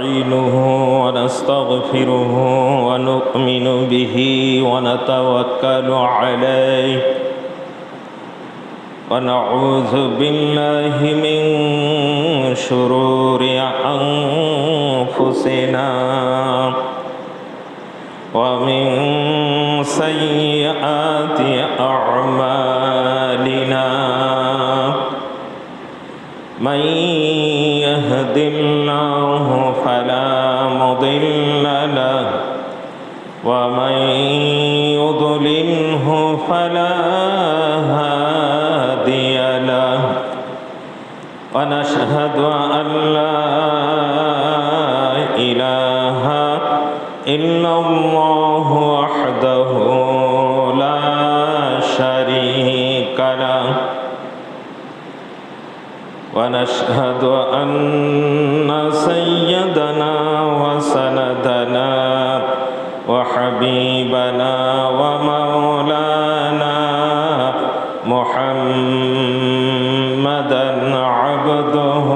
نستعينه ونستغفره ونؤمن به ونتوكل عليه ونعوذ بالله من شرور أنفسنا ومن سيئات أعمالنا من يهد الله فلا مضل له ومن يضلله فلا هادي له ونشهد أن لا إله إلا الله وحده لا شريك له ونشهد أن سيدنا وسندنا وحبيبنا ومولانا محمدا عبده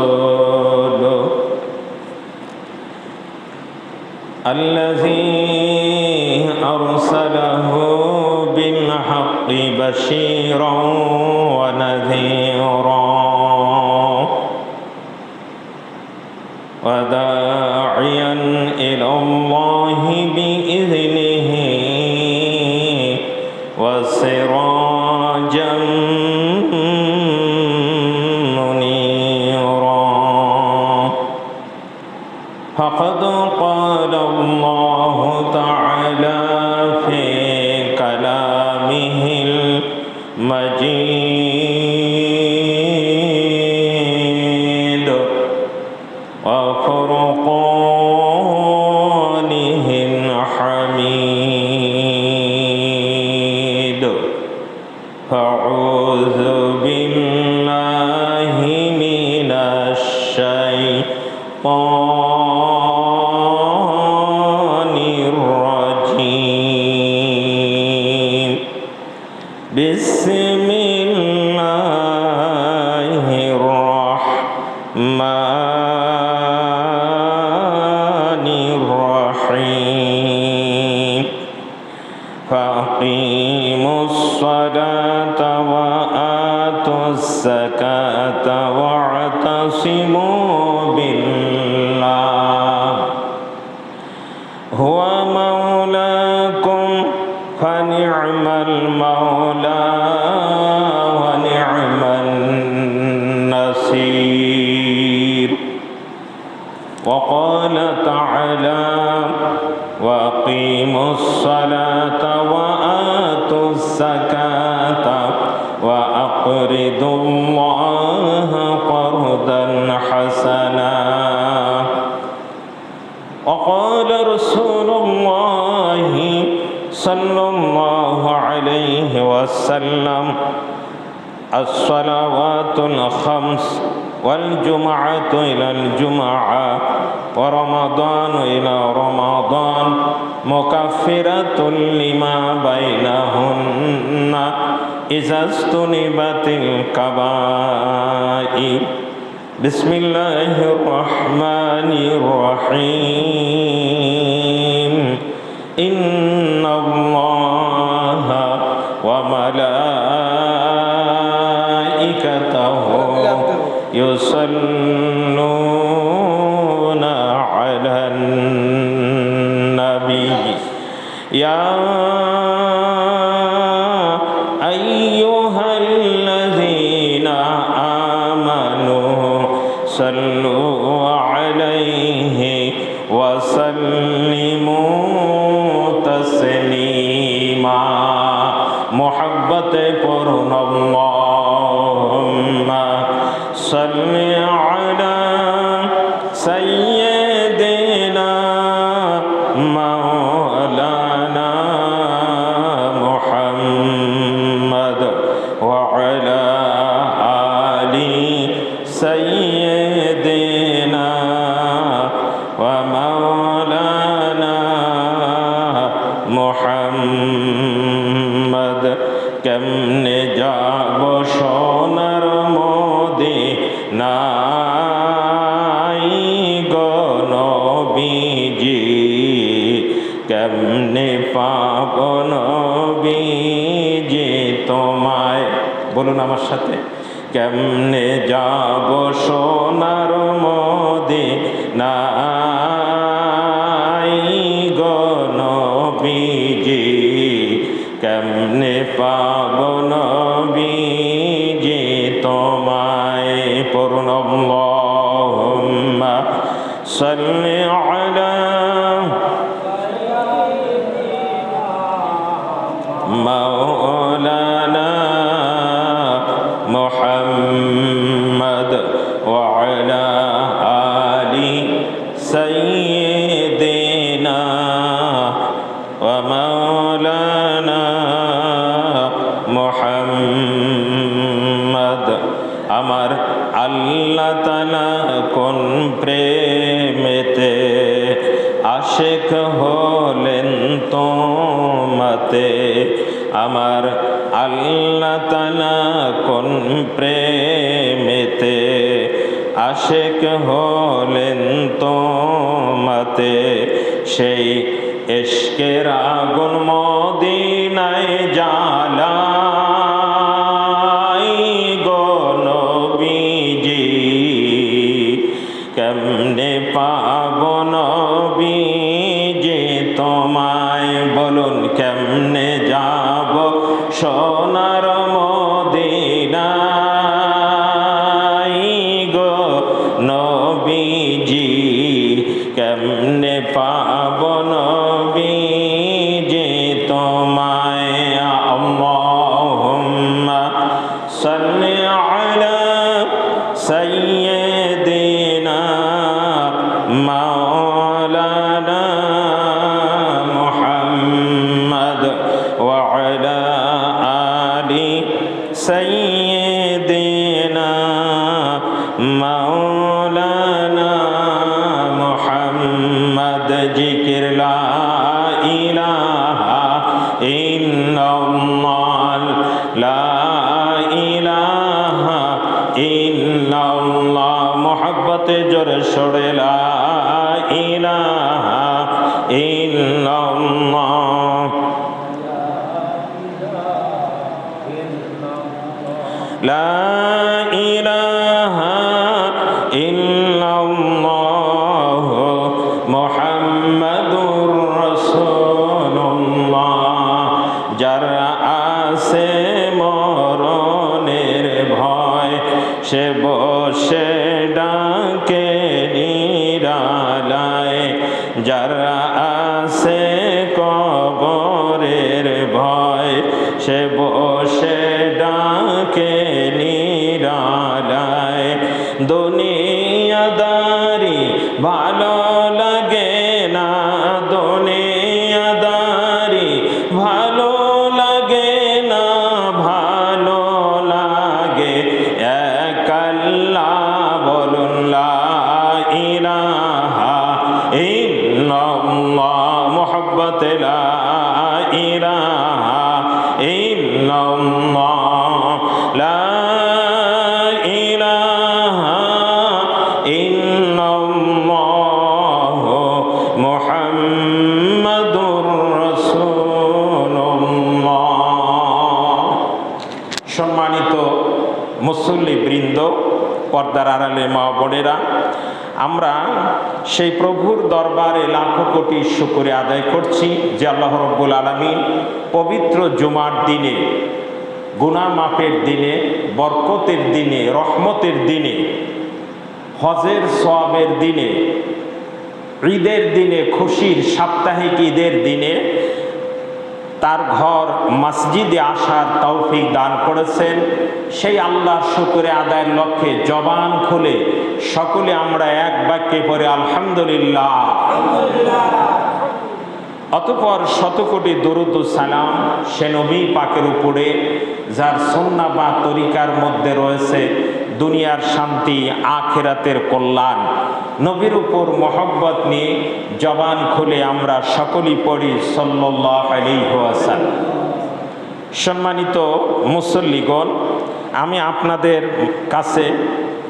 ورسوله الذي أرسله بالحق بشيرا ونذيرا وداعيا إلى الله بإذنه وسراجا منيرا فقد قال الله تعالى في كلامه المجيد وفرقانه الحميد فأعوذ بالله من الشيطان الرجيم بسم الله الرحمن الرحيم فأقيموا الصلاة وآتوا الزكاة واعتصموا بالله هو مولاكم فنعم المولى ونعم النصير وقال تعالى وأقيموا الصلاة وآتوا الزكاة وأقرضوا الله قرضا حسنا وقال رسول الله صلى الله عليه وسلم الصلوات الخمس والجمعة إلى الجمعة ورمضان إلى رمضان مكفرة لما بينهن إذا اجتنبت الكبائر بسم الله الرحمن الرحيم إن الله وملائكته يصلون على النبي يا أيها الذين آمنوا صلوا عليه وسلموا تسليما محبت قرن اللهم صل على سيدنا مولانا محمد وعلى آل سيدنا ومولانا محمد কেমনে যাব সোনার মদিনা নাই গো নবীজি, কেমনে পাব নবীজি তোমায়। বলুন আমার সাথে, কেমনে যাব সোনার মদিনায় গো নবীজি, কেমনে পাব নবীজি তোমায়। পড়ুন আল্লাহুম্মা সাল্লি আলা মাওলানা মুহাম্মদ ওয়া আলা আলি সাইয়্যিদিনা ওয়া মাওলানা মুহাম্মদ। আমার আল্লাহ তাআলা কোন প্রেমেতে আশিক হলেন তোমাতে, আমার আল্লাহ তাআলা কোন প্রেমেতে আশিক হলেন তোমাতে, সেই ইশকের আগুন মদিনায় জ্বালাই গো নবীজি, কেমনে পাব নবীজি তোমায়। বলুন কেমনে যাব সোনার মদিনায় গো নবীজি, কেমনে পাব নবীজি তোমায়। আল্লাহুম্মা সাল্লি আলা সাইয়্যিদিনা মাওলানা মুহাম্মদ ওয়া আলা আলি সাইয়্যিদিনা মাওলানা মুহাম্মদ। জিকির লা ইলাহা ইল্লাল্লাহ, লা ইলাহা ইল্লাল্লাহ। মোহাব্বতে জোরে সরে লা ইলাহা ইল্লাল্লাহ, লা ইলাহা ইল্লাল্লাহ মুহাম্মাদুর রাসূলুল্লাহ। যারা আছে মরণের ভয়, সে বসে ডাকে নিরালায়। যারা আছে কবরের ভয়, সে বসে ডাকে নিরালায়। দুনিয়াদারি ভালো লাগে না, দুনিয়াদারি ভালো লাগে না, ভালো লাগে এক আল্লাহ। বলুন লা ইলাহা ইল্লাল্লাহ, মুহাব্বত লা ইলাহা ইল্লাল্লাহ, লা ইলাহা ইল্লাল্লাহ মুহাম্মাদুর রাসূলুল্লাহ। সম্মানিত মুসল্লিবৃন্দ, পর্দার আড়ালে মা বোনেরা, আমরা সেই প্রভুর দরবারে লাখো কোটি শুকরিয়া আদায় করছি যে আল্লাহ রাব্বুল আলামিন পবিত্র জুমার দিনে, গুনাহ মাফের দিনে, বরকতের দিনে, রহমতের দিনে, হজের সওয়াবের দিনে, ঈদের দিনে, খুশির সাপ্তাহিক ঈদের দিনে তার ঘর মসজিদে আসার তৌফিক দান করেছেন। সেই আল্লাহর শুকরিয়া আদায়ের লক্ষ্যে জবান খুলে সকলে আমরা এক বাক্যে পড়ে আলহামদুলিল্লাহ। অতঃপর শতকোটি দরুদ ও সালাম সে নবী পাকের উপরে যার সুন্নাহ বা তরিকার মধ্যে রয়েছে দুনিয়ার শান্তি, আখিরাতের কল্যাণ। নবীর উপর মহব্বত নিয়ে জবান খুলে আমরা সকলেই পড়ি সাল্লাল্লাহু আলাইহি ওয়াসাল্লাম। সম্মানিত মুসল্লিগণ, আমি আপনাদের কাছে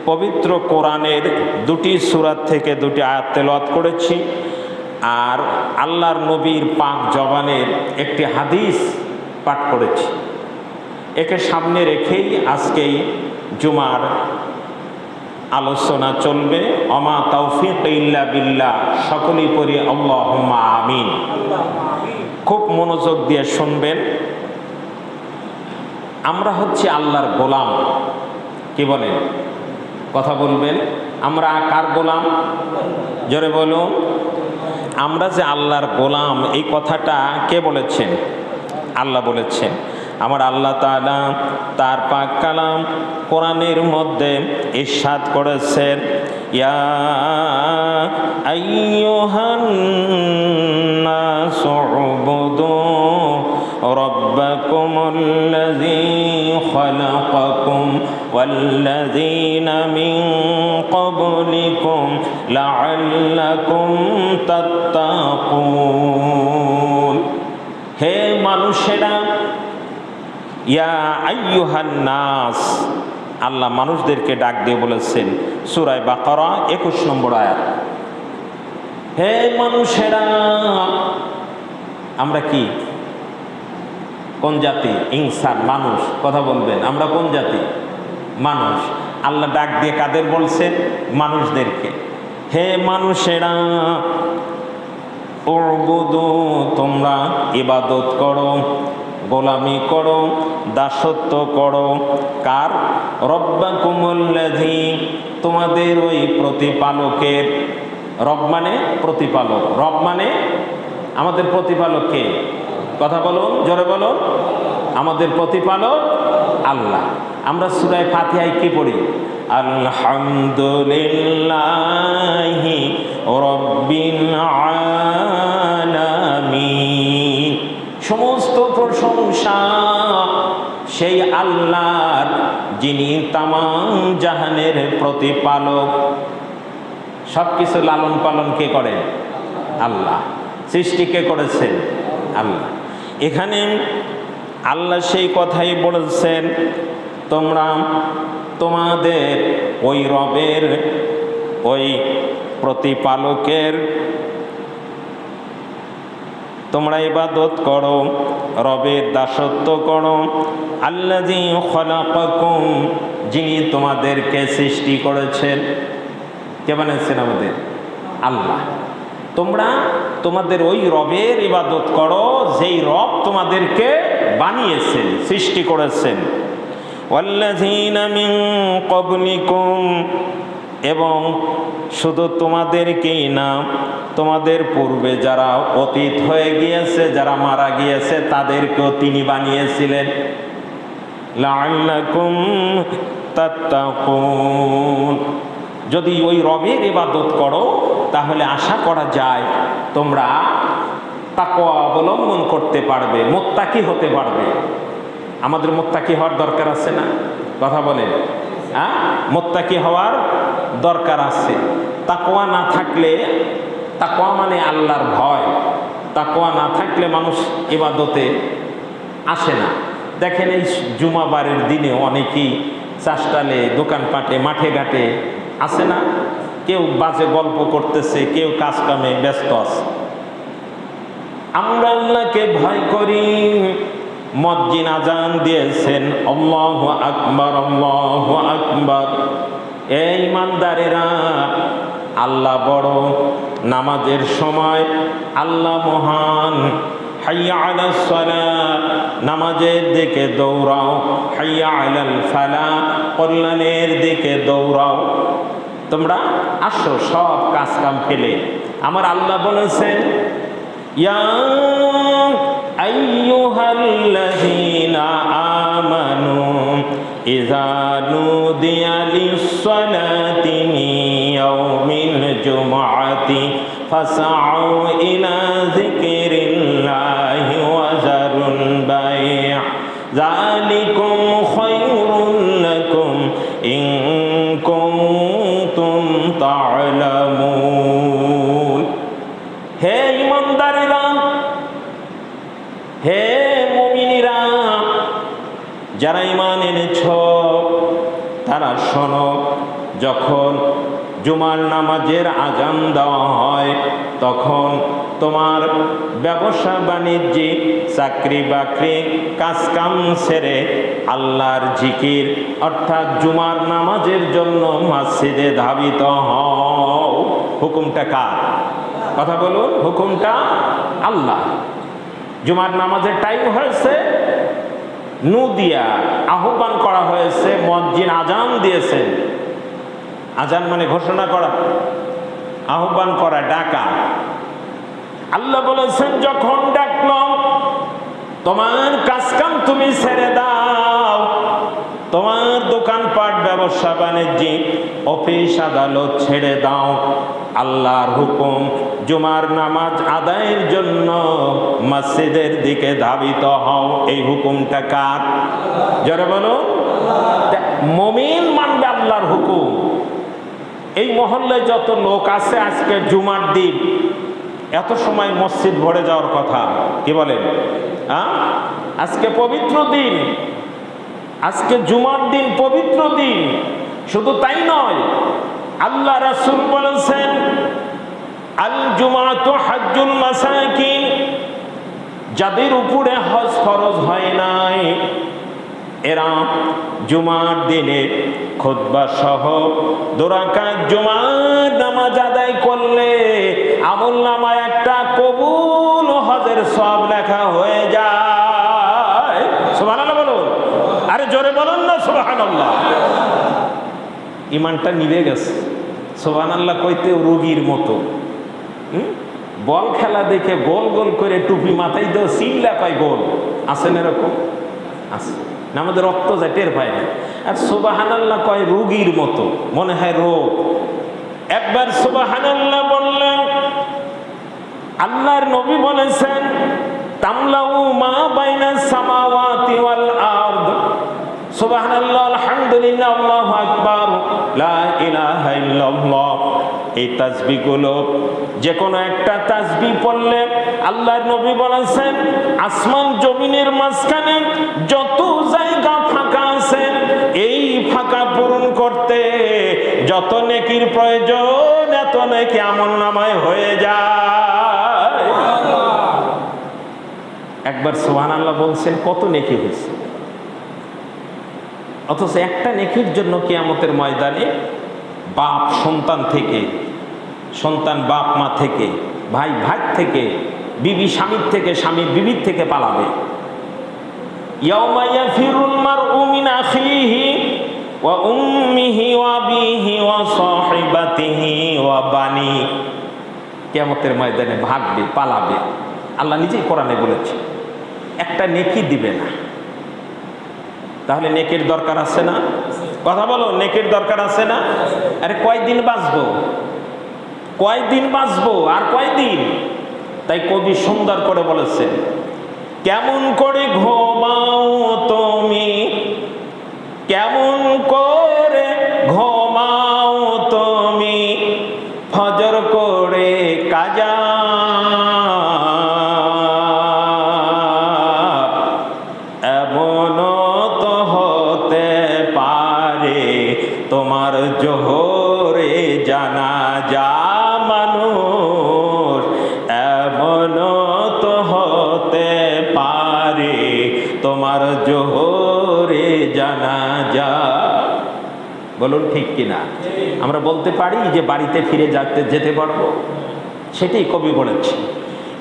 পবিত্র কোরআনের দুটি সূরা থেকে দুটি আয়াত তেলাওয়াত করেছি, আর আল্লাহর নবীর পাক জবানের একটি হাদিস পাঠ করেছি। একে সামনে রেখেই আজকেই জুমার আলোচনা চলবে। ওমা তাওফিক ইল্লা বিল্লাহ, সকলেই পড়ি আল্লাহুম্মা আমিন। খুব মনোযোগ দিয়ে শুনবেন। আমরা হচ্ছে আল্লাহর গোলাম। কি বলেন? কথা বলবেন। আমরা কার গোলাম? জোরে বলুন। আমরা যে আল্লাহর গোলাম, এই কথাটা কে বলেছেন? আল্লাহ বলেছেন। আমার আল্লাহ তাআলা তার পাক কালাম কোরআনের মধ্যে ইরশাদ করেছেন, ইয়া আইয়ুহান নাসু উবুদু রাব্বাকুমুল্লাযী খালাকাকুম ওয়াল্লাযীনা মিন ক্বাবলিকুম লাআল্লাকুম তাত্তাকুন। হে মানুষেরা, ইয়া আইয়ুহান নাস, আল্লাহ মানুষদেরকে ডাক দিয়ে বলেছেন সূরা বাকারা 21 নম্বর আয়াত। হে মানুষেরা, আমরা কি? কোন জাতি? ইনসান, মানুষ। কথা বলবেন। আমরা কোন জাতি? মানুষ। আল্লাহ ডাক দিয়ে কাদের বলছেন? মানুষদেরকে। হে মানুষেরা, উবুদু, তোমরা ইবাদত করো, গোলামি করো, দাসত্ব করো। কার? রব্বাকুমুল্লাযী, তোমাদের ওই প্রতিপালকের। রব মানে প্রতিপালক। রব মানে আমাদের প্রতিপালক কে? কথা বলুন, জোরে বলুন। আমাদের প্রতিপালক আল্লাহ। আমরা সূরা ফাতিহায় কি পড়ি? আলহামদুলিল্লাহি রাব্বিল আলামিন। সমস্ত প্রশংসা সেই আল্লাহর, যিনি তামাম জাহানের প্রতিপালক। সব কিছু লালন পালন কে করেন? আল্লাহ। সৃষ্টি কে করেছেন? আল্লাহ। এখানে আল্লাহ সেই কথাই বলেছেন, তোমরা তোমাদের ওই রবের, ওই প্রতিপালকের তোমরা ইবাদত করো, রবের দাসত্ব করো। আল্লাযী খালাকাকুম, যিনি তোমাদেরকে সৃষ্টি করেছেন। কে বানিয়েছেন? আমাদের আল্লাহ। তোমরা তোমাদের ওই রবের ইবাদত করো, যেই রব তোমাদেরকে বানিয়েছেন, সৃষ্টি করেছেন। ওয়াল্লাযীনা মিন ক্বাবলিকুম, এবং শুধু তোমাদেরকেই না, তোমাদের পূর্বে যারা অতীত হয়ে গিয়েছে, যারা মারা গিয়েছে, তাদেরকেও তিনি বানিয়েছিলেন। লাআল্লাকুম তাত্তাকুন, যদি ওই রবের ইবাদত করো তাহলে আশা করা যায় তোমরা তাকওয়া অবলম্বন করতে পারবে, মুত্তাকি হতে পারবে। আমাদের মুত্তাকি হওয়ার দরকার আছে না? কথা বলেন। হ্যাঁ, মুত্তাকি হওয়ার দরকার আছে। তাকওয়া না থাকলে, তাকওয়া মানে আল্লাহর ভয়, তাকওয়া না থাকলে মানুষ ইবাদতে আসে না। দেখেন এই জুমাবারের দিনে অনেকেই চাষটালে, দোকানপাটে, মাঠে ঘাটে আছে না? কেউ বাজে গল্প করতেছে, কেউ কাজ কামে ব্যস্ত আছে। আমরা আল্লাহকে ভয় করি। মুয়াজ্জিন আজান দিয়েছেন, আল্লাহু আকবার, আল্লাহু আকবার। এই ইমানদারেরা, আল্লাহ বড়, নামাজের সময় আল্লাহ মহান। হাইয়া আলাস সালাহ, নামাজের দিকে দৌড়াও। হাইয়া আলাল ফালাহ, কল্যাণের দিকে দৌড়াও। তোমরা আসো সব কাজ কাম ফেলে। আমার আল্লাহ বলেছেন, ইয়া আইয়ুহাল্লাযীনা আমানু ইযা নুদিয়া লিস-সালাতি মিন ইয়াউমিল জুমআতি ফাসআউ ইলা যিকরিল্লাহি ওয়া যারুল বাই', যালিকুম খায়রুল লাকুম ইন কুনতুম তা'লামুন। হে ঈমানদারেরা, হে মুমিনেরা, যারা ঈমান এনেছ তারা শোনো, যখন জুমার নামাজের আজান দেওয়া হয় তখন তোমার ব্যবসা বাণিজ্যে চাকরি বাকরি কাজকাম সেরে আল্লাহর জিকির অর্থাৎ জুমার নামাজের জন্য মসজিদে ধাবিত হও। হুকুমটা কার? কথা বলুন, হুকুমটা আল্লাহ। জুমার নামাজের টাইম হয়েছে, নুদিয়া আহ্বান করা হয়েছে, মুয়াজ্জিন আজান দিয়েছেন। আজান মানে ঘোষণা করা, আহ্বান করা, ডাকা। আল্লাহ বলেছেন যখন ডাকলাম তোমার কাজকাম তুমি ছেড়ে দাও, তোমার দোকানপাট ব্যবসা বাণিজ্য অফিস আদালত ছেড়ে দাও। আল্লাহর হুকুম জুমার নামাজ আদায়ের জন্য মসজিদের দিকে ধাবিত হও। এই হুকুমটা কার? যারা বলো মুমিন মানবে আল্লাহর হুকুম। এই মহল্লায় যত লোক আছে আজকে জুমার দিন, এত সময় মসজিদ ভরে যাওয়ার কথা, কি বলেন? আজকে পবিত্র দিন, আজকে জুমার দিন, পবিত্র দিন। শুধু তাই নয়, আল্লাহ রাসূল বলেছেন আল জুমাতু হাজ্জুল মাসাকিন, যাদের উপরে হজ ফরজ হয় নাই এরা জুমার দিনে খুতবা সহ 2 রাকাত জুমার নামাজ আদায় করলে আমলনামায় একটা কবুল হজের সওয়াব লেখা হয়ে যায়। সুবহানাল্লাহ বলুন, আরে জোরে বলুন না সুবহানাল্লাহ। ইমানটা নিভে গেছে। সুবহানাল্লাহ কইতে রোগীর মতো। বল খেলা দেখে গোল গোল করে টুপি মাথায় দেও, চিল্লা কয় গোল। আছেন এরকম? আছে না, আমাদের রক্ত যায় টের পায় না। আর সুবহানাল্লাহ কয় রোগীর মতো, মনে হয় রোগ। একবার সুবহানাল্লাহ বললেন, আল্লাহর নবী বলেছেন তামলাউ মা বাইনাস সামাওয়াতি ওয়াল আরদ। সুবহানাল্লাহ, আলহামদুলিল্লাহ, আল্লাহু আকবার, লা ইলাহা ইল্লাল্লাহ। এই তাসবিহগুলো যে কোনো একটা তাসবিহ পড়লে আল্লাহর নবী বলেছেন আসমান জমিনের মাঝখানে যত জায়গা ফাঁকা আছে এই ফাঁকা পূরণ করতে যত নেকির প্রয়োজন এত নেকি আমলনামায় হয়ে যায়। একবার সুবহানাল্লাহ বলছেন, কত নেকি হয়েছে। অথচ একটা নেকির জন্য কিয়ামতের ময়দানে বাপ সন্তান থেকে, সন্তান বাপ মা থেকে, ভাই ভাই থেকে, বিবি স্বামীর থেকে, স্বামী বিবির থেকে পালাবে। ইয়াউমা ইয়াফিরুল মারউ মিন আখিহি ওয়া উম্মিহি ওয়া আবিহি ওয়া সাহিবাতিহি ওয়া বানি। কিয়ামতের ময়দানে ভাগবে, পালাবে। আল্লাহ নিজেই কোরআনে বলেছে একটা নেকি দিবে না। তাহলে নেকির দরকার আছে না? কথা বলো, নেকির দরকার আছে না? আরে কয়দিন বাঁচবো, কয়দিন বাঁচবো, আর কয়দিন? তাই কবি সুন্দর করে বলেছেন, কেমন করে ঘুমাও তুমি, কেমন করে ঘুমাও তুমি, ফজর করে কাজা, এমন তো হতে পারে তোমার জোহরে জানাজা মানুষ, এমন তো হতে পারে তোমার জোহরে জানাজা। বলুন ঠিক কিনা? আমরা বলতে পারি যে বাড়িতে ফিরে যেতে পারবো? সেটাই কবি বলেছে,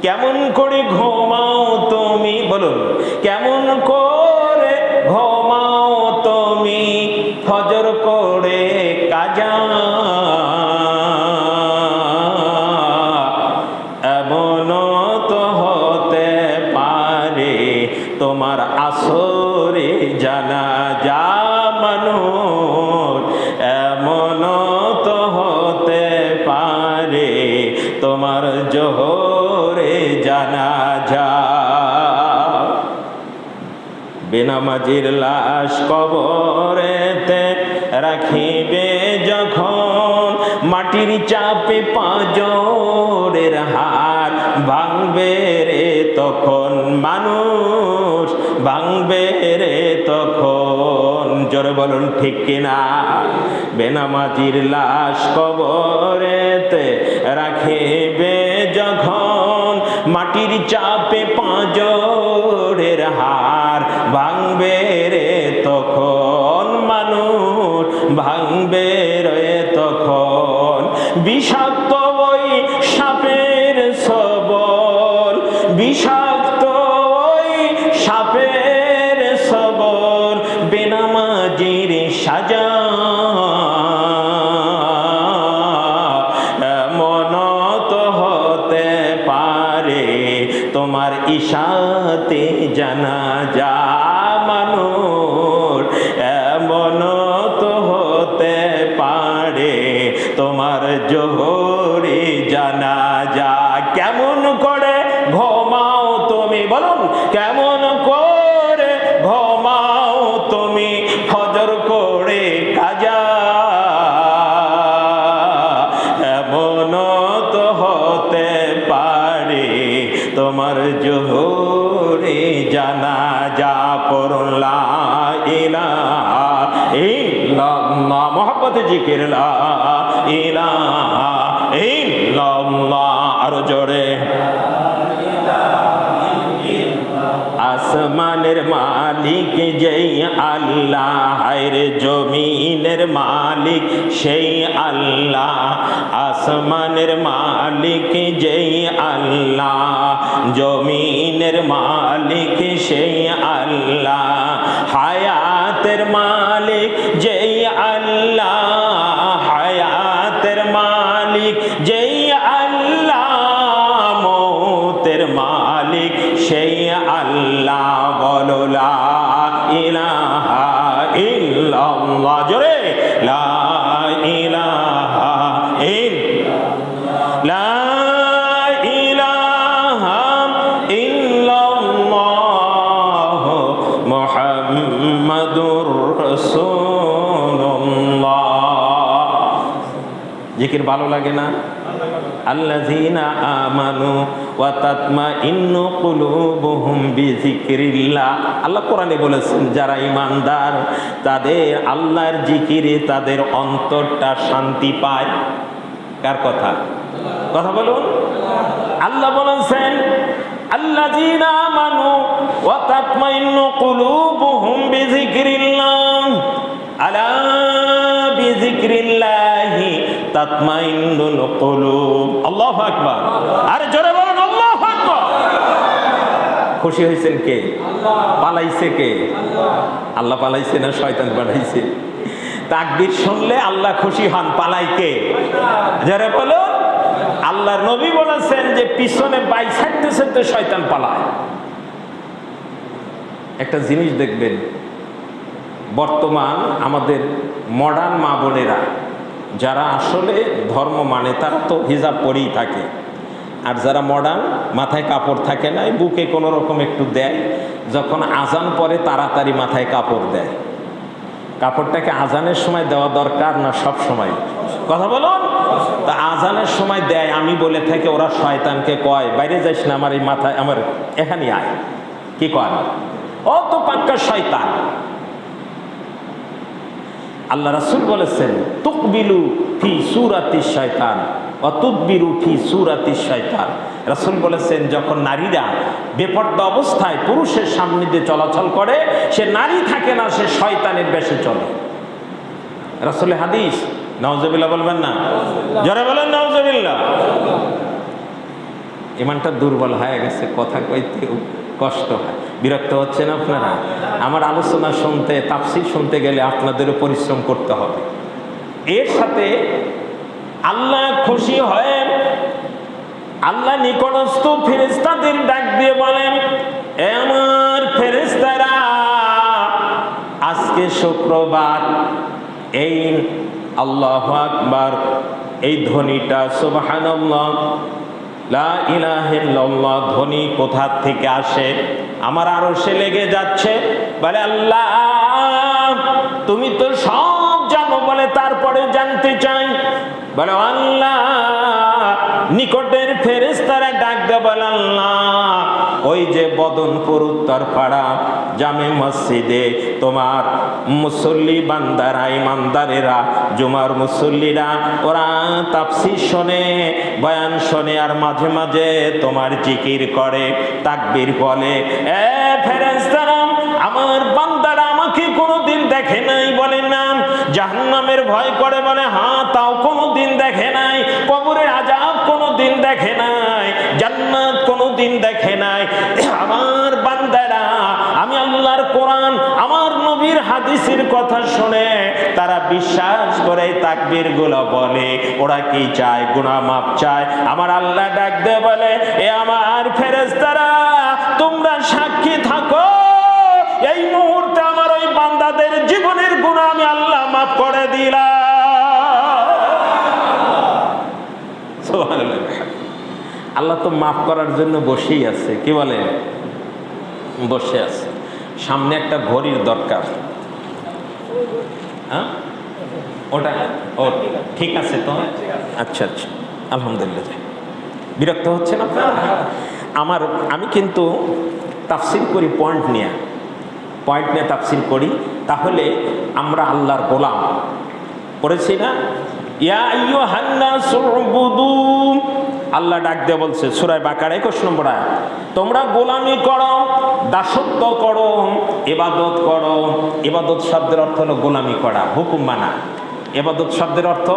কেমন করে ঘুমাও তুমি, বলুন কেমন করে ঘুমাও তুমি, ফজর করে কাজা, এমন তো হতে পারে তোমার আসরে জানাজা মানুষ, এমন তো হতে পারে তোমার জোহরে জানাজা। বেনামাজির লাশ কবরেতে রাখিবে যখন, মাটির চাপে পাঁজরের হাত ভাঙবে রে তখন মানুষ, ভাঙবে রে তখন জোরে বলুন ঠিক কিনা? বেনামাজির লাশ কবরেতে রাখিবে যখন, মাটির চাপে পাঁজরের হাড় ভাঙবে রে তখন, মানুষ ভাঙবে রে তখন। বিষাক্ত ওই সাপের সবল, বিষাক্ত ওই সাপের সবল, বেনামাজির সাজা এমন তো হতে পারে তোমার ইশাতে জানাজা। মানুষ এমন তো হতে পারে তোমার জোহরে জানাজা। কেমন করে ঘুমাও তুমি, বলুন কেমন করে ঘুমাও তুমি ফজর করে কাজা, এমন তো হতে পারে তোমার জোহরে জানাজা। পড়ুন লা ইলাহা ইল্লাল্লাহ, মোহাম্মতে জিকির লা ইলাহা ইল্লাল্লাহ, আরো জোরে। আসমানের মালিক যেই আল্লাহ, হায়রে জমিনের মালিক সেই আল্লাহ। আসমানের মালিক যেই আল্লাহ, জমিনের মালিক সেই আল্লাহ। হায়াতের মালিক যেই আল্লাহ, হায়াতের মালিক যেই আল্লাহ, মৌতের মালিক সেই আল্লাহ। বলো লা ইলাহা ইল্লাল্লাহ, জোরে লা ইলাহা ইল্লাল্লাহ, লা ইলাহা ইল্লাল্লাহ মুহাম্মাদুর রাসূলুল্লাহ। জিকির ভালো লাগে না? আল্লাযীনা আমানু ওয়া তাতমাইন্নু কুলুবুহুম বিযিকরিল্লাহ। আল্লাহ কোরআনে বলেছেন যারা ঈমানদার তাদের আল্লাহর জিকিরে তাদের অন্তরটা শান্তি পায়। কার কথা? কথা বলুন। আল্লাহ বলেছেন আল্লাযীনা আমানু ওয়া তাতমাইন্নু কুলুবুহুম বিযিকরিল্লাহ, আলা বিযিকরিল্লাহি তাতমাইন্নুল কুলুব। আল্লাহু আকবার। আরে জোরে বলুন আল্লাহু আকবার। খুশি হয়েছেন কে? আল্লাহ। পালাইছে কে? আল্লাহ। আল্লাহ পালাইছে না শয়তান পালাইছে? তাকবীর শুনলে আল্লাহ খুশি হন, পালাই কে? জোরে বলুন। আল্লাহর নবী বলেছেন যে পিছনে বাই ছাড়তে ছাড়তে শয়তান পালায়। একটা জিনিস দেখবেন, বর্তমান আমাদের মডার্ন মা বোনেরা যারা আসলে ধর্ম মানে তারা তো হিজাব পরেই থাকে, আর যারা মডার্ন মাথায় কাপড় থাকে না, বুকে কোনো রকম একটু দেয়, যখন আজান পরে তাড়াতাড়ি মাথায় কাপড় দেয়। কাপড়টাকে আজানের সময় দেওয়া দরকার না সব সময়? কথা বলুন। তা আজানের সময় দেয়, আমি বলে থাকি ওরা শয়তানকে কয় বাইরে যাইস না, আমার এই মাথায় আমার এখানে আয়। কি কয়? ও তো পাক্কা শয়তান। আল্লাহ রাসূল বলেছেন তুকবিলু ফি সূরাতিশ শয়তান ওয়া তুদবিরু ফি সূরাতিশ শয়তান। রাসূল বলেছেন যখন নারীরা বেপর্দা অবস্থায় পুরুষের সামনে দিয়ে চলাচল করে, সে নারী থাকে না, সে শয়তানের বেশে চলে। রাসূলের হাদিস। নাউজুবিল্লাহ বলবেন না? জোরে বলেন নাউজুবিল্লাহ। ইমানটা দুর্বল হয়ে গেছে, কথা কইতেও কষ্ট হয়। বিরক্ত হচ্ছেন আপনারা? আমার আলোচনা শুনতে, তাফসীর শুনতে গেলে আপনাদেরও পরিশ্রম করতে হবে। এর সাথে আল্লাহ খুশি হয়ে আল্লাহ নিকটস্থ ফেরেশতাদের ডাক দিয়ে বলেন, এ আমার ফেরেশতারা, আজকে শুক্রবার, এই আল্লাহু আকবার এই ধ্বনিটা সুবহানাল্লাহ লা ইলাহা ইল্লাল্লাহ ধ্বনি কোথা থেকে আসে? আমার আরশে লেগে যাচ্ছে। বলে আল্লাহ তুমি তো সব জানো, বলে তারপরে জানতে চাই। বলে আল্লাহ, নিকটের ফেরেশতারা ডাক দেয়, বলে আল্লাহ ওই যে বদনপুর উত্তরপাড়া জামে মসজিদে তোমার মুসল্লি বান্দারা, ইমানদারেরা, জুমার মুসল্লিরা ওরা তাফসীর শোনে, বয়ান শোনে, আর মাঝে মাঝে তোমার জিকির করে, তাকবীর বলে। এ ফেরেশতারা, আমার বান্দারা আমাকে কোনোদিন দেখে নাই বলে না, জাহান্নামের ভয় করে বলে হ্যাঁ তাও কোনোদিন দেখে নাই, কবরের আযাব কোনোদিন দেখে নাই, জান্নাত কোনোদিন দেখে নাই। আমার বান্দারা আমি আল্লাহর কোরআন, আমার নবীর হাদিসের কথা শুনে তারা বিশ্বাস করে তাকবীর গুলো বলে। ওরা কি চায়? গুনাহ মাফ চায়। আমার আল্লাহ ডাক দিয়ে বলে, এ আমার ফেরেশতারা, তোমরা সাক্ষী থাকো, এই মুহূর্তে আমার ওই বান্দাদের জীবনের গুনাহ আমি আল্লাহ মাফ করে দিলাম। সুবহানাল্লাহ। আল্লাহ তো মাফ করার জন্য বসেই আছে। কি বলে? বসে আছে। সামনে একটা ঘড়ির দরকার। হ্যাঁ, ওটা ও ঠিক আছে তো? আচ্ছা আচ্ছা, আলহামদুলিল্লাহ। বিরক্ত হচ্ছে না? আমি কিন্তু তাফসীর করি পয়েন্ট নিয়ে তাফসীর করি। তাহলে আমরা আল্লাহর গোলাম। পড়েছি না? ইয়া আইয়ুহান নাসু উবুদু, আল্লাহ ডাক দিয়ে বলছে সূরা বাকারা 21 নম্বর আয়াত, তোমরা গোলামি করো, দাসত্ব করো, ইবাদত করো। ইবাদত শব্দের অর্থ হলো গোলামি করা, হুকুম মানা। ইবাদত শব্দের অর্থ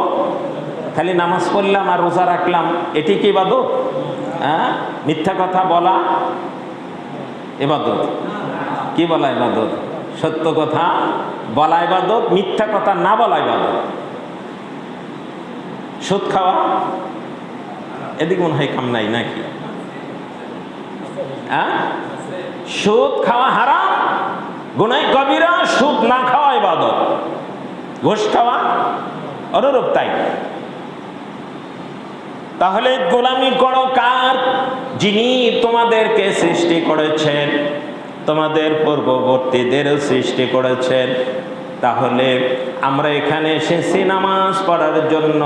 খালি নামাজ পড়লাম আর রোজা রাখলাম, এটি কি ইবাদত? হ্যাঁ, মিথ্যা কথা বলা ইবাদত? কি বলা ইবাদত? সত্য কথা বলা ইবাদত, মিথ্যা কথা না বলা ইবাদত। সুদ খাওয়া, এদিকে মনে হয় কাম নাই নাকি? সুদ খাওয়া হারাম, গুনাহ কবিরা। সুদ না খাওয়া ইবাদত, ঘুষ খাওয়া অনুরূপ তাই। তাহলে গোলামি করো কার? যিনি তোমাদেরকে সৃষ্টি করেছেন, তোমাদের পূর্ববর্তীদের সৃষ্টি করেছেন। তাহলে আমরা এখানে এসেছি নামাজ পড়ার জন্য,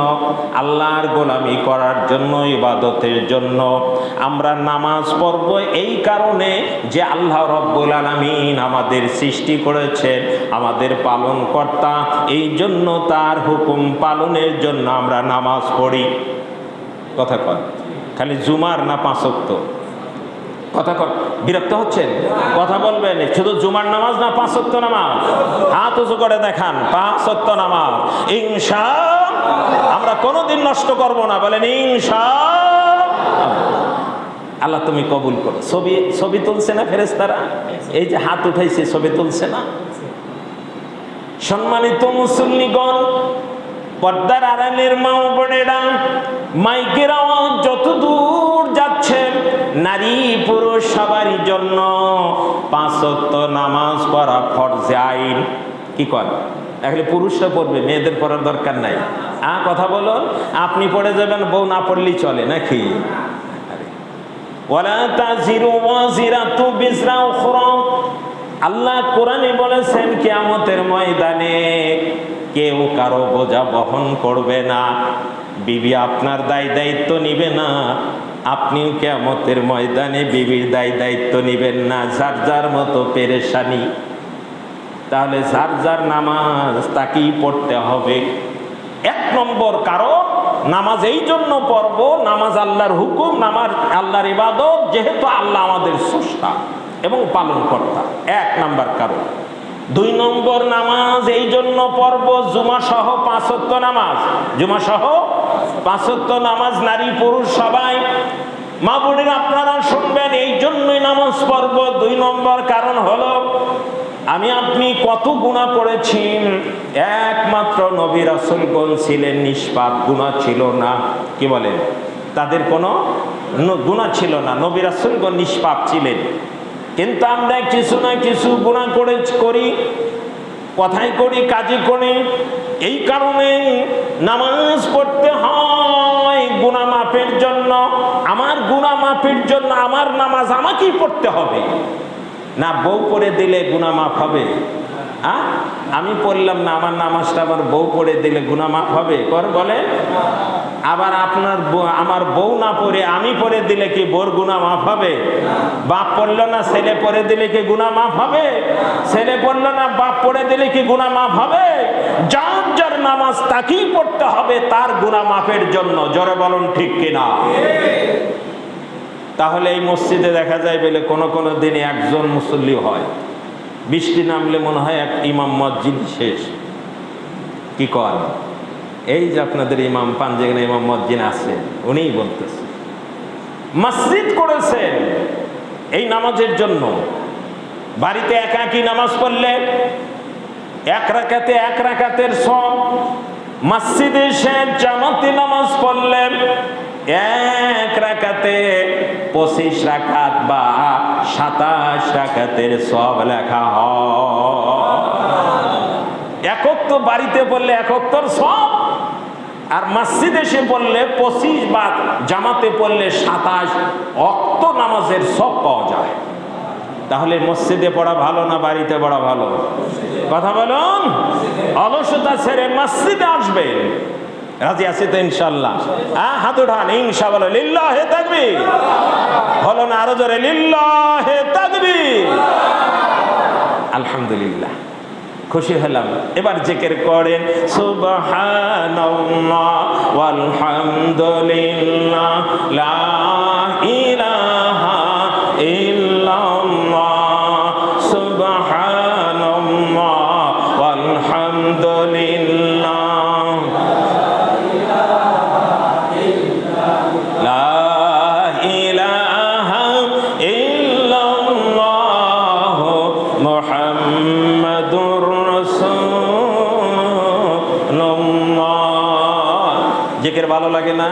আল্লাহর গোলামি করার জন্য, ইবাদতের জন্য। আমরা নামাজ পড়ব এই কারণে যে আল্লাহ রাব্বুল আলামিন আমাদের সৃষ্টি করেছেন, আমাদের পালনকর্তা। এই জন্য তার হুকুম পালনের জন্য আমরা নামাজ পড়ি। কথা কয়, খালি জুমার না 5 ওয়াক্ত? কথা কর, বিরক্ত হচ্ছেন? কথা বলবেন। শুধু জুমার নামাজ না 5 ওয়াক্ত নামাজ? হাত উঁচু করে দেখান। 5 ওয়াক্ত নামাজ ইনশাআল্লাহ আমরা কোনোদিন নষ্ট করব না। বলেন ইনশাআল্লাহ। আল্লাহ তুমি কবুল করো। ছবি তুলছে না ফেরেশতারা? এই যে হাত উঠাইছে, ছবি তুলছে না? সম্মানিত মুসল্লিগণ, পর্দার আড়ালের মা ও বোনেরা, মাইকের আওয়াজ যতদূর যাচ্ছে, নারী পুরুষ সবারই জন্য 5 ওয়াক্ত নামাজ পড়া ফরজে আইন। কি কয়? এখন পুরুষরা পড়বে, মেয়েদের পড়ার দরকার নাই। কথা বলো, আপনি পড়ে যাবেন, বউ না পড়লেই চলে নাকি? ওয়ালা তাজিরু ওয়াজিরাতু বিজরা উখরা। আল্লাহ কোরআনে বলেছেন কিয়ামতের ময়দানে কেউ কারো বোঝা বহন করবে না। বিবি আপনার দায়িত্ব নিবে না, আপনিও কিয়ামতের ময়দানে বিবির দায়িত্ব নিবেন না। যার যার মতো পেরেশানি। তাহলে যার যার নামাজ তাকেই পড়তে হবে। 1 নম্বর কারণ, নামাজ এই জন্য পড়ব, নামাজ আল্লাহর হুকুম, নামাজ আল্লাহর ইবাদত, যেহেতু আল্লাহ আমাদের স্রষ্টা এবং পালনকর্তা। 1 নম্বর কারণ। 2 নম্বর, নামাজ এই জন্য পড়ব জুমা সহ 5 ওয়াক্ত নামাজ। জুমা সহ 5 ওয়াক্ত নামাজ নারী পুরুষ সবাই। মা বোনেরা আপনারা শুনবেন, এই জন্যই নামাজ পড়ব। 2 নম্বর কারণ হলো, আমি আপনি কত গুনাহ করেছি। একমাত্র নবী রাসূলগণ ছিলেন নিষ্পাপ, গুনাহ ছিল না। কি বলেন? তাদের কোনো গুনাহ ছিল না, নবী রাসূলগণ নিষ্পাপ ছিলেন। কিন্তু আমরা কিছু না কিছু গুনাহ করি, কথাই করি, কাজে করি। এই কারণে নামাজ পড়তে হয় গুনাহ মাফের জন্য। আমার গুনাহ মাফের জন্য আমার নামাজ আমাকেই পড়তে হবে। না বউ পড়ে দিলে গুনাহ মাফ হবে? আমি পড়লাম না, আমার নামাজটা আমার বউ পড়ে দিলে গুনাহ মাফ হবে? বলে আবার আমার বউ না পড়ে আমি পড়ে দিলে কি বোর গুনাহ মাফ হবে? বাপ পড়লো না ছেলে পড়ে দিলে কি গুনাহ মাফ হবে? ছেলে পড়লো না বাপ পড়ে দিলে কি গুনাহ মাফ হবে? যার যার নামাজ তাকেই পড়তে হবে তার গুনাহ মাফের জন্য। জোরে বলুন ঠিক কিনা? তাহলে এই মসজিদে দেখা যায় বলে কোন দিনে একজন মুসল্লি হয়, বৃষ্টি নামলে মনে হয় এক ইমাম মসজিদ শেষ। কি কর? এই যে আপনাদের ইমাম পান যেখানে ইমাম মসজিদ আছে উনিই বলতেছে মসজিদ করেছেন এই নামাজের জন্য। বাড়িতে একাকী নামাজ পড়লে এক রাকাতের সব, মসজিদে এসে জামাতে নামাজ পড়লে এক রাকাতে 25 রাকাত বা 27 রাকাতের সব লেখা হয়। একত্র বাড়িতে পড়লে একত্তর সব, আর মসজিদে এসে পড়লে 25 বা জামাতে পড়লে 27 ওয়াক্ত নামাজের সব পাওয়া যায়। তাহলে মসজিদে পড়া ভালো না বাড়িতে পড়া ভালো? কথা বলুন। অলসতা ছেড়ে মসজিদে আসবেন। রাজি আছি তো ইনশাআল্লাহ? হাত উঠান ইনশাআল্লাহ। লিল্লাহে তাকবীর। হলো না? আরো জোরে লিল্লাহে তাকবীর। আলহামদুলিল্লাহ, খুশি হলাম। এবার জিকির করেন সুবহানাল্লাহ ওয়ালহামদুলিল্লাহ লা ইলাহা ইল্লাল্লাহ সুবহানাল্লাহ ওয়ালহামদুলিল্লাহ লা ইলাহা ইল্লাল্লাহ মুহাম্মাদুর রাসূলুল্লাহ। জিকির ভালো লাগে না?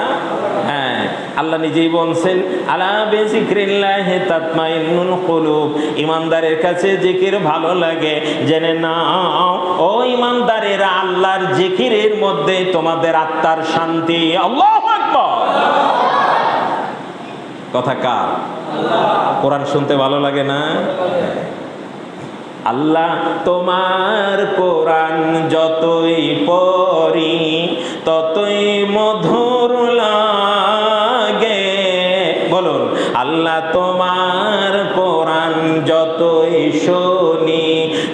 হ্যাঁ, আল্লাহ নিজেই বলছেন আলা বিযিকরিল্লাহি তাতমাইন্নুল কুলুব। ইমানদারের কাছে জিকির ভালো লাগে জেনে নাও ও ইমানদারেরা, আল্লাহর জিকিরের মধ্যে তোমাদের আত্মার শান্তি। আল্লাহু আকবার। কথা কার? কোরআন শুনতে ভালো লাগে না? আল্লাহ তোমার কোরআন যতই পড়ি ততই মধুর লাগে। বলুন, আল্লাহ তোমার কোরআন যতই শুনি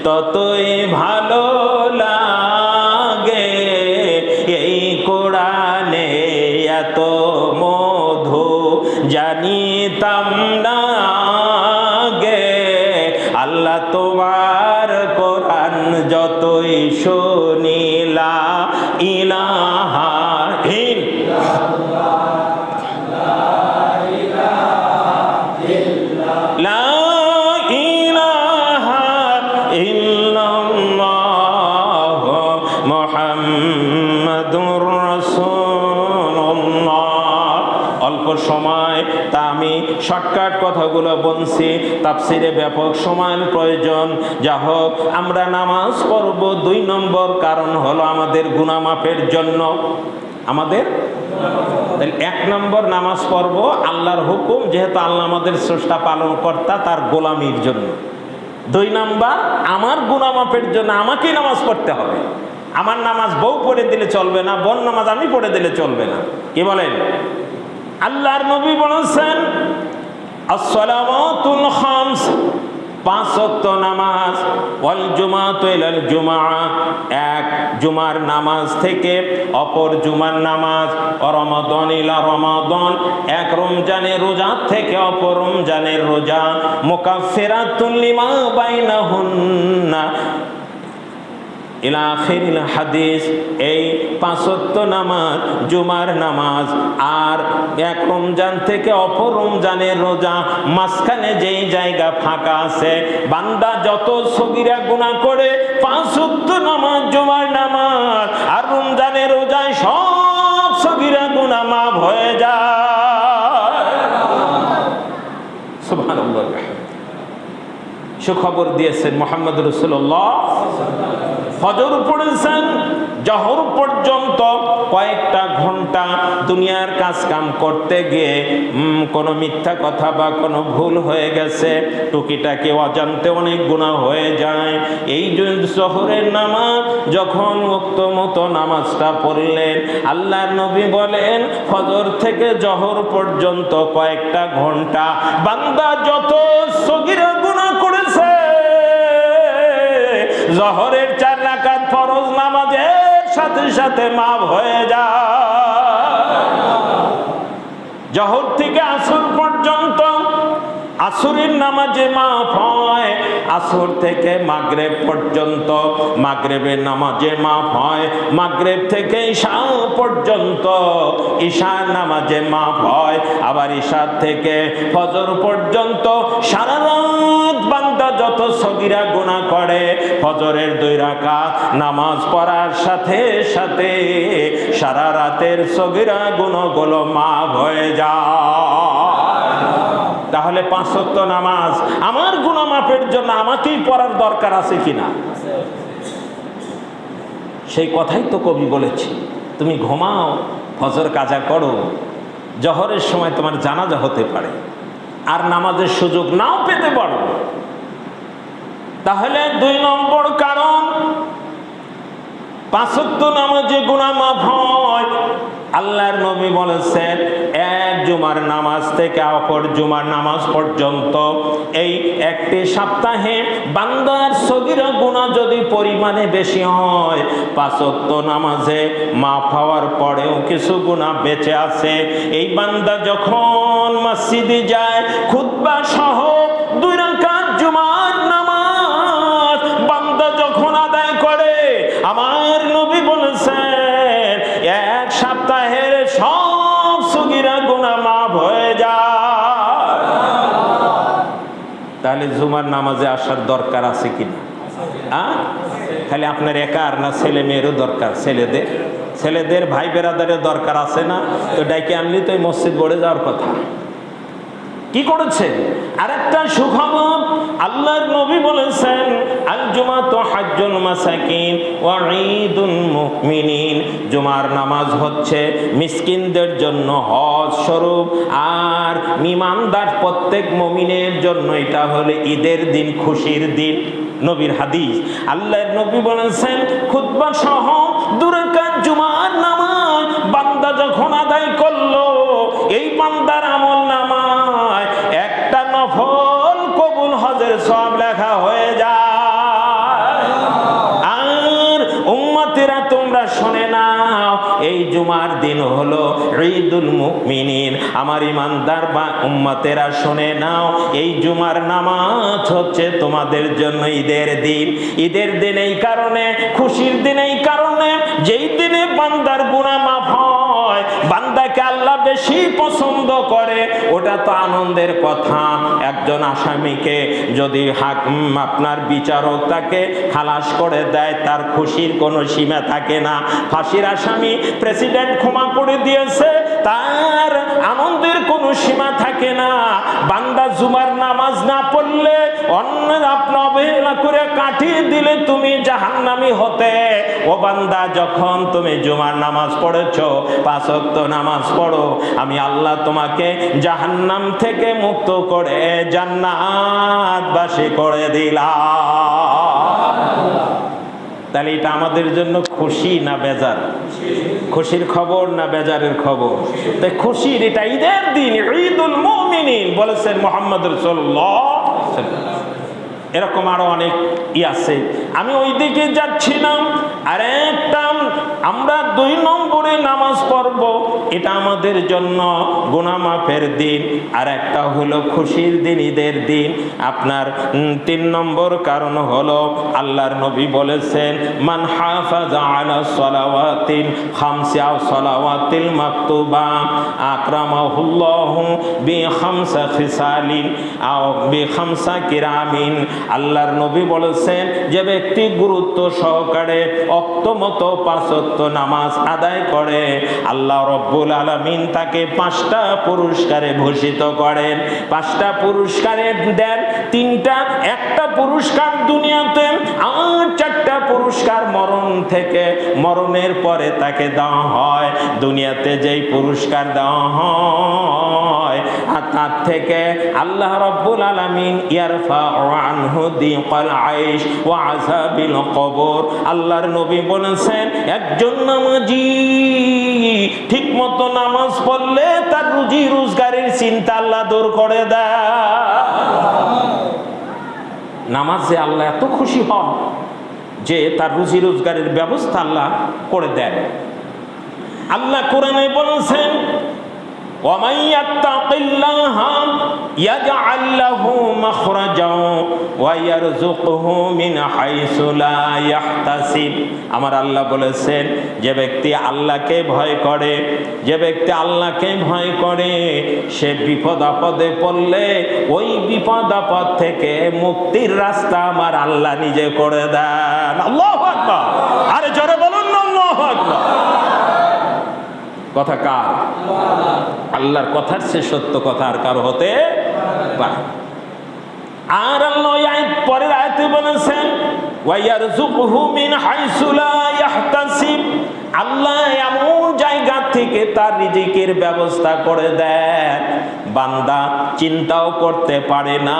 ততই ভালো লাগে। এই কোরআনে এত মধু জানিতাম না গে। আল্লাহ তোমার কোরআন যতই শুনি লা ইলাহা লা ইলাহা ইল্লাল্লাহ মুহাম্মাদুর রাসূলুল্লাহ। অল্প সময় তা আমি শর্টকাট কথাগুলো বলছি, তাফসিরে ব্যাপক সময়ের প্রয়োজন। যা হোক, আমরা নামাজ পড়ব 2 নম্বর কারণ হলো আমাদের গুনাহ মাফের জন্য। আমাদের 1 নম্বর নামাজ পড়ব আল্লাহর হুকুম, যেহেতু আল্লাহ আমাদের স্রষ্টা পালনকর্তা, তার গোলামির জন্য। 2 নম্বর আমার গুনাহ মাফের জন্য আমাকেই নামাজ পড়তে হবে। আমার নামাজ বউ পড়ে দিলে চলবে না, বোন নামাজ আমি পড়ে দিলে চলবে না। কি বলেন? আল্লাহর নবী বলেছেন আসসালামাতুল খামস, 5 ওয়াক্ত নামাজ, ওয়াল জুমাতু ইলাল জুমআ, এক জুমার নামাজ থেকে অপর জুমার নামাজ, ও রমাদান ইলা রমাদান, এক রমজানের রোজা থেকে অপর রমজানের রোজা, মুকাফফিরাতুল লিমা বাইনাহুন্না ইলা আখিরিল হাদিস। এই 5 ওয়াক্ত নামাজ, জুমার নামাজ আর এক রমজান থেকে অপর রমজানের রোজা, মাঝখানে যেই জায়গা ফাঁকা আছে, বান্দা যত সগীরা গুনাহ করে 5 ওয়াক্ত নামাজ, জুমার নামাজ আর রমজানের রোজায় সব সগীরা গুনাহ মাফ হয়ে যায়। সুবহানাল্লাহ। সুখবর দিয়েছেন মুহাম্মদ রাসূলুল্লাহ ফজর পড়েছেন, জহর পর্যন্ত কয়েকটা ঘন্টা দুনিয়ার কাজ কাম করতে গিয়ে কোনো মিথ্যা কথা বা কোনো ভুল হয়ে গেছে, টুকিটাকে অজান্তে অনেক গুনাহ হয়ে যায়। এই জোহরের নামাজ যখন ওয়াক্ত মতো নামাজটা পড়লেন, আল্লাহর নবী বলেন ফজর থেকে জহর পর্যন্ত কয়েকটা ঘন্টা বান্দা যত সগীরা গুনাহ করেছে, জহরের 4 রাকাত ফরজ নামাজের সাথে সাথে মাফ হয়ে যায়। জহর থেকে আসর পর্যন্ত আসরের নামাজে মাফ হয়, আসর থেকে মাগরিব পর্যন্ত মাগরিবের নামাজে মাফ হয়, মাগরিব থেকে ঈশা পর্যন্ত ঈশার নামাজে মাফ হয়, আবার ঈশা থেকে ফজর পর্যন্ত সারা রাত বান্দা যত সগীরা গুনাহ করে, ফজরের 2 রাকাত নামাজ পড়ার সাথে সাথে সারা রাতের সগীরা গুনাহগুলো মাফ হয়ে যায়। তাহলে 5 ওয়াক্ত নামাজ আমার গুনাহ মাফের জন্য আমাকেই পড়ার দরকার আছে কিনা? সেই কথাই তো কবি বলেছি, তুমি ঘুমাও, ফজর কাজা করো, জহরের সময় তোমার জানাজা হতে পারে, আর নামাজের সুযোগ নাও পেতে পারো। তাহলে 2 নম্বর কারণ 5 ওয়াক্ত নামাজে গুনাহ মাফ হয়। আল্লাহর নবী বলেছেন এক জুমার নামাজ থেকে অপর জুমার নামাজ পর্যন্ত এই একটি সপ্তাহে বান্দার সগীরা গুনাহ যদি পরিমাণে বেশি হয়, 5 ওয়াক্ত নামাজে মাফ হওয়ার পরেও কিছু গুনাহ বেঁচে আছে। এই বান্দা যখন মসজিদে যায়, খুতবা সহ 2 রাকাত জুমার নামাজ বান্দা যখন আদায় করে, আমার নবী বলেছেন এক সপ্তাহের সব সগীরা গুনাহ মাফ হয়ে যায়। তাহলে জুমার নামাজে আসার দরকার আছে কিনা? খালি আপনার একার না, ছেলে মেয়েরও দরকার, ছেলেদের ভাই বেরাদারের দরকার আছে না? তো ডাইকে আনলি তো এই মসজিদ গড়ে যাওয়ার কথা। কি করেছে? আরেকটা সুখবর, আল্লাহর নবী বলেছেন আল জুমাতু হাজ্জুল মাসাকিন ওয়া ঈদুল মুমিনিন, জুমার নামাজ হচ্ছে মিসকিনদের জন্য হজ স্বরূপ, আর ঈমানদার প্রত্যেক মুমিনের জন্য এটা হলো ঈদের দিন, খুশির দিন। নবীর হাদিস, আল্লাহর নবী বলেছেন খুতবা সহ 2 রাকাত জুমার নামাজ বান্দা যখন আদায় করলো, এই বান্দার আমল নামায় একটা নফল কবুল হজের সওয়াব লেখা হয়ে যায়। আর উম্মতেরা তোমরা শুনে নাও, এই জুমার দিন হলো ঈদুল মুমিনিন। আমার ইমানদার বা উম্মতেরা শুনে নাও, এই জুমার নামাজ হচ্ছে তোমাদের জন্য ঈদের দিন। ঈদের দিন এই কারণে, খুশির দিন এই কারণে, যেই দিনে বান্দার গুনাহ মাফ হয়, বান্দাকে আল্লাহ বেশি পছন্দ করে, ওটা তো আনন্দের কথা। একজন আসামিকে যদি আপনার বিচারক তাকে খালাস করে দেয়, তার খুশির কোনো সীমা থাকে না। ফাঁসির আসামি প্রেসিডেন্ট ক্ষমা করে দিয়েছে, তার আনন্দের কোনো সীমা থাকে না। বান্দা জুমার নামাজ না পড়লে, অন্যের আপনি অবহেলা করে কাটিয়ে দিলে তুমি জাহান্নামী হতে। ও বান্দা, যখন তুমি জুমার নামাজ পড়েছো, 5 ওয়াক্ত নামাজ পড়ো, আমি আল্লাহ তোমাকে জাহান্নাম থেকে মুক্ত করে জান্নাতবাসী করে দিলাম। তাহলে এটা আমাদের জন্য খুশি না বেজার? খুশির খবর না বেজারের খবর? তাই খুশির, এটা ঈদের দিন, ঈদুল মুমিনিন বলেছেন মুহাম্মদ রাসূলুল্লাহ। এরকম আরো অনেক আছে, আমি ওই দিকে যাচ্ছিলাম। আর একটা আমরা 2 নম্বরে নামাজ পড়ব, এটা আমাদের জন্য গুনাহ মাফের দিন। আর একটা হলো খুশির দিন, ঈদের দিন। আপনার 3 নম্বর কারণ হলো আল্লাহর নবী বলেছেন মান হাফাজা আলা সালাওয়াতিল খামসি আও সালাওয়াতিল মাকতুবা আকরামাহুল্লাহু বিখামসা খিসালিন আও বিখামসা কিরামিন। আল্লাহর নবী বলেছেন যে ব্যক্তি গুরুত্ব সহকারে অক্তমত 5 5 ওয়াক্ত নামাজ আদায় করে, আল্লাহ রব্বুল আলামিন তাকে 5টা পুরস্কারে ভূষিত করেন। 5টা পুরস্কারে দেন, 3টা একটা পুরস্কার দুনিয়াতে, আর 4টা পুরস্কার মরণের পরে তাকে দেওয়া হয়। দুনিয়াতে যেই পুরস্কার দেওয়া হয় আর তার থেকে আল্লাহ রব্বুল আলামিন ইয়ারফাউ আনহু দিকাল আইশ ওয়া আযাবিল কবর। আল্লাহর নবী বলেছেন, একজন নামাজি ঠিক মতো নামাজ পড়লে তার রুজি রোজগারের চিন্তা আল্লাহ দূর করে দেয়। নামাজে আল্লাহ এত খুশি হন যে তার রুজি রোজগারের ব্যবস্থা আল্লাহ করে দেন। আল্লাহ কোরআনে বলেছেন, وَمَن يَتَّقِ اللَّهَ يَجْعَل لَّهُ مَخْرَجًا وَيَرْزُقْهُ مِنْ حَيْثُ لَا يَحْتَسِبُ। আমার আল্লাহ বলেছেন, যে ব্যক্তি আল্লাহকে ভয় করে, যে ব্যক্তি আল্লাহকে ভয় করে, সে বিপদ আপদে পড়লে ওই বিপদ আপদ থেকে মুক্তির রাস্তা আমার আল্লাহ নিজে করে দেন। আল্লাহু আকবার। আরে জোরে বলুন না আল্লাহু আকবার। কথা কার? আল্লাহর কথার চেয়ে সত্য কথা আর কারো হতে পারে। আর আল্লাহ পরের আয়াতে বলেছেন, ওয়ায়ারযুকহু মিন হাইসু লা ইয়াহতাসিব। আল্লাহ এমন জায়গা থেকে তার রিজিকের ব্যবস্থা করে দেন, বান্দা চিন্তাও করতে পারে না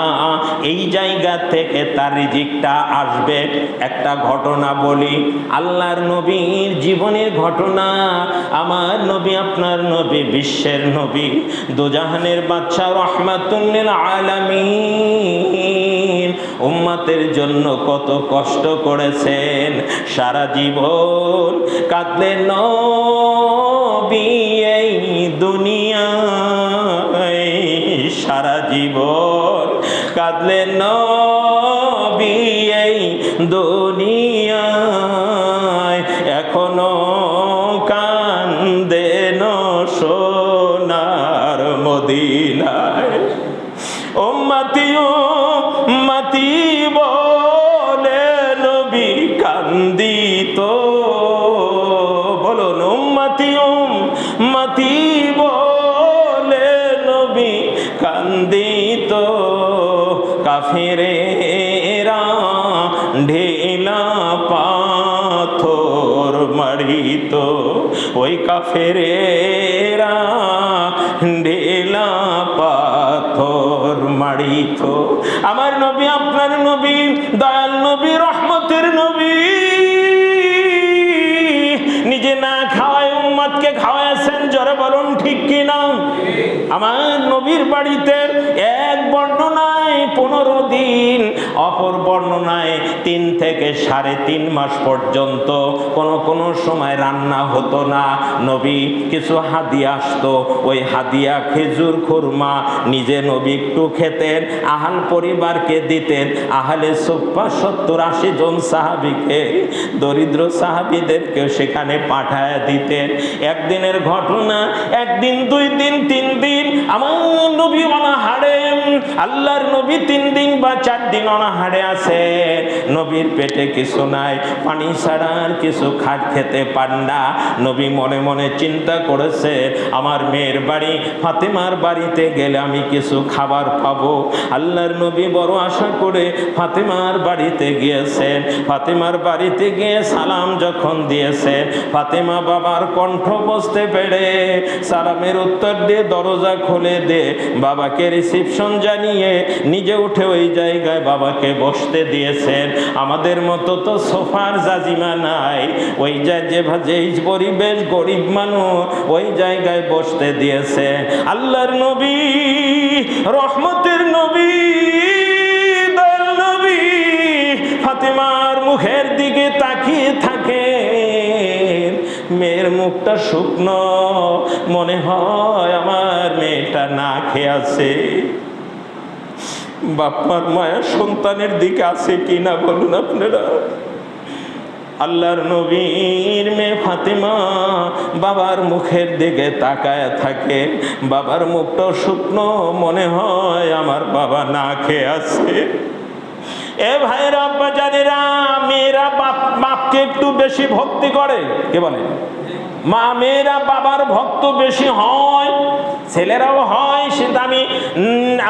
এই জায়গা থেকে তার রিজিকটা আসবে। একটা ঘটনা বলি, আল্লাহর নবীর জীবনের ঘটনা। আমার নবী, আপনার নবী, বিশ্বের নবী, দুজাহানের বাদশা, রাহমাতুল লিল আলামিন, উম্মতের জন্য কত কষ্ট করেছেন। সারা জীবন কাঁদলেন নবী এই দুনিয়ায়, সারা জীবন কাঁদলেন নবী এই দুনিয়ায়, এখনো কান্দেন সোনার মদিনায়। উম্মতি উম্মতি বলে নবী কান্দিত, বলুন উম্মতি উম্মতি বলে নবী কান্দিত। কাফেরেরা ঢেলা পাথর মারিত, ওই কাফেরেরা ঢেলা পাথর মারিত। আমার নবী, আপনার নবী, দয়াল নবী, রহমতের নবী, নিজে না খাওয়ায় উম্মতকে খাওয়াইছেন। জোরে বলুন ঠিক কিনা? আমার নবীর বাড়িতে এক বর্ণনায় 15 দিন, অপর বর্ণনায় 3 থেকে 3.5 মাস পর্যন্ত কোন সময় রান্না হতো না। নবী কিছু হাদিয়া আসতো, ওই হাদিয়া খেজুর খুরমা নিজে নবী একটু খেতেন, আহাল পরিবারকে দিতেন। আহলে সুফফা 70-80 জন সাহাবীকে, দরিদ্র সাহাবীদেরকে সেখানে পাঠায় দিতেন। একদিনের ঘটনা, একদিন, 2 দিন, 3 দিন আমার নবী অনাহারে, আল্লাহর নবী 3 দিন বা 4 দিন অনাহারে আছে। নবীর পেটে কিছু নাই, পানি ছাড়া আর কিছু খেতে পান না। নবী মনে মনে চিন্তা করেছে, আমার মেয়ের বাড়ি ফাতেমার বাড়িতে গেলে আমি কিছু খাবার পাবো। আল্লাহর নবী বড় আশা করে ফাতেমার বাড়িতে গিয়েছেন। ফাতেমার বাড়িতে গিয়ে সালাম যখন দিয়েছেন, ফাতেমা বাবার কণ্ঠ বুঝতে পেরে সালামের উত্তর দিয়ে দরজা খুলে দিয়ে বাবাকে রিসিপশন জানিয়ে নিজে উঠে ওই জায়গায় বাবাকে বসতে দিয়েছেন। আমাদের মতো তো সোফার জাজিমা নাই, ওই যে পরিবেশ, গরিব মানুষ, ওই জায়গায় বসতে দিয়েছে। আল্লাহর নবী, রহমতের নবী, দয়াল নবী ফাতেমার মুখের দিকে তাকিয়ে থাকে। মেয়ের মুখটা শুকনো, মনে হয় আমার মেয়েটা না খেয়ে আছে। বাপমার মায়া সন্তানের দিকে আছে কিনা বলুন আপনারা। আল্লাহর নবীর মেয়ে ফাতেমা বাবার মুখের দিকে তাকায় থাকে। বাবার মুখটা শুকনো, মনে হয় আমার বাবা না খেয়ে আছে। এ ভাইরা আব্বা জানেরা, মেয়েরা বাপকে একটু বেশি ভক্তি করে, কে বলে? মা মেয়েরা বাবার ভক্ত বেশি হয়, ছেলেরাও হয়, সেটা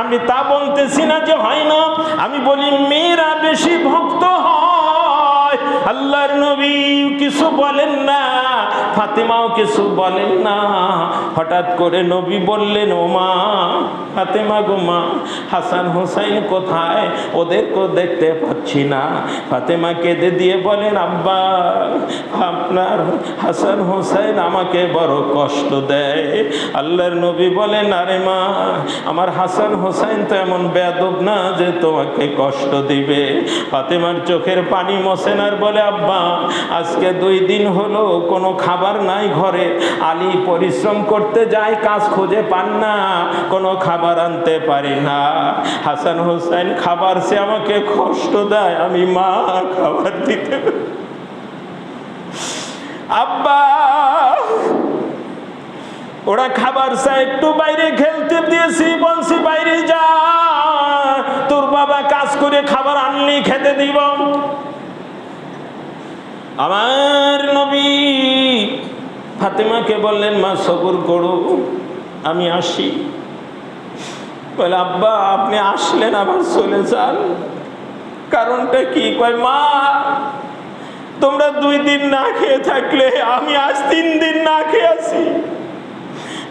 আমি তা বলতেছি না যে হয় না, আমি বলি মেয়েরা বেশি ভক্ত হয়। আল্লাহর নবী কিছু বলেন না, ফাতেমাও কিছু বলেন না। হঠাৎ করে নবী বললেন, ও মা ফাতেমা গো মা, হাসান হুসাইন কোথায়? ওদেরকেও দেখতে পাচ্ছি না। ফাতেমা কেঁদে দিয়ে বলেন, আব্বা আপনার হাসান হুসাইন আমাকে বড় কষ্ট দেয়। আল্লাহর নবী বলেন, আরে মা, আমার হাসান হুসাইন তো এমন বেয়াদব না যে তোমাকে কষ্ট দিবে। ফাতেমার চোখের পানি মোছেন আর বলে, আব্বা আজকে 2 দিন হলো কোনো খাবার নাই ঘরে। আলী পরিশ্রম করতে যায়, কাজ খুঁজে পান না, কোনো খাবার আনতে পারি না। হাসান হুসাইন খাবার সে আমাকে কষ্ট দেয়, আমি মা খাবার দিতে। আব্বা ওরা খাবার চাই, একটু বাইরে খেলতে দিয়েছি, বলছি বাইরে যা, তোর বাবা কাজ করে খাবার আনলেই খেতে দিব। আমার নবী ফাতেমাকে বললেন, মা সবুর করো, আমি আসি। বলে, আব্বা আপনি আসলেন আবার চলে যান, কারণটা কি? কয়, মা তোমরা 2 দিন না খেয়ে থাকলে আমি আজ 3 দিন না খেয়ে আছি।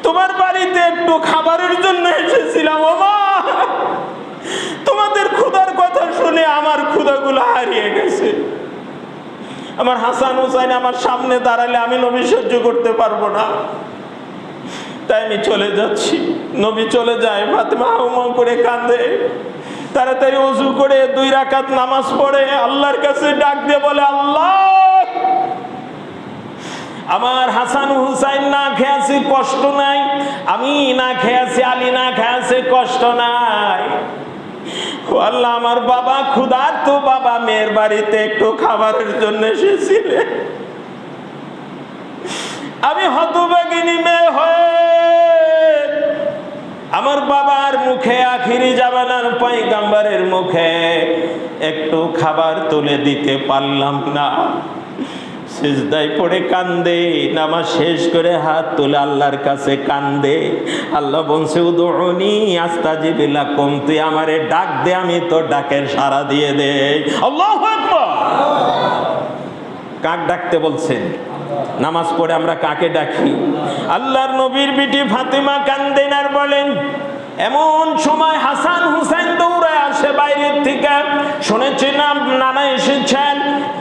তোমার বাড়িতে একটু খাবারের জন্য এসেছিলাম, ও মা তোমাদের ক্ষুধার কথা শুনে আমার ক্ষুধাগুলো হারিয়ে গেছে। আমার হাসান হুসাইন আমার সামনে দাঁড়ালে আমি নবী সহ্য করতে পারবো না, তাই আমি চলে যাচ্ছি। নবী চলে যায়, ফাতেমা হাউমাউ করে কাঁদে। তাড়াতাড়ি ওযু করে 2 রাকাত নামাজ পড়ে আল্লাহর কাছে ডাক দিয়ে বলে, আল্লাহ আমার হাসান হুসাইন না খেয়ে আছে, কষ্ট নাই। আমি না খেয়ে আছি, আলী না খেয়ে আছে, কষ্ট নাই। ও আল্লাহ, আমার বাবা ক্ষুধার্ত, বাবা মেয়ের বাড়িতে একটু খাবারের জন্য এসেছিলেন। আমি হতভাগিনী মেয়ে হয়ে আমার বাবার মুখে, আখিরি জামানার পয়গম্বরের মুখে একটু খাবার তুলে দিতে পারলাম না। সিজদায় পড়ে কান্দে, নামাজ শেষ করে হাত তুলে আল্লাহর কাছে কান্দে। আল্লাহ বলছে, উদউনি আস্তাজিব লাকুম, তুই আমারে ডাক দে, আমি তোর ডাকের সাড়া দিয়ে দে। আল্লাহু আকবার। কাক ডাকতে বলছেন? নামাজ পড়ে আমরা কাকে ডাকি? আল্লাহর নবীর বিটি ফাতেমা কান্দেন আর বলেন, এমন সময় হাসান হুসাইন দৌড়ে আসে বাইরের থেকে। শুনেছি না নানা এসেছেন।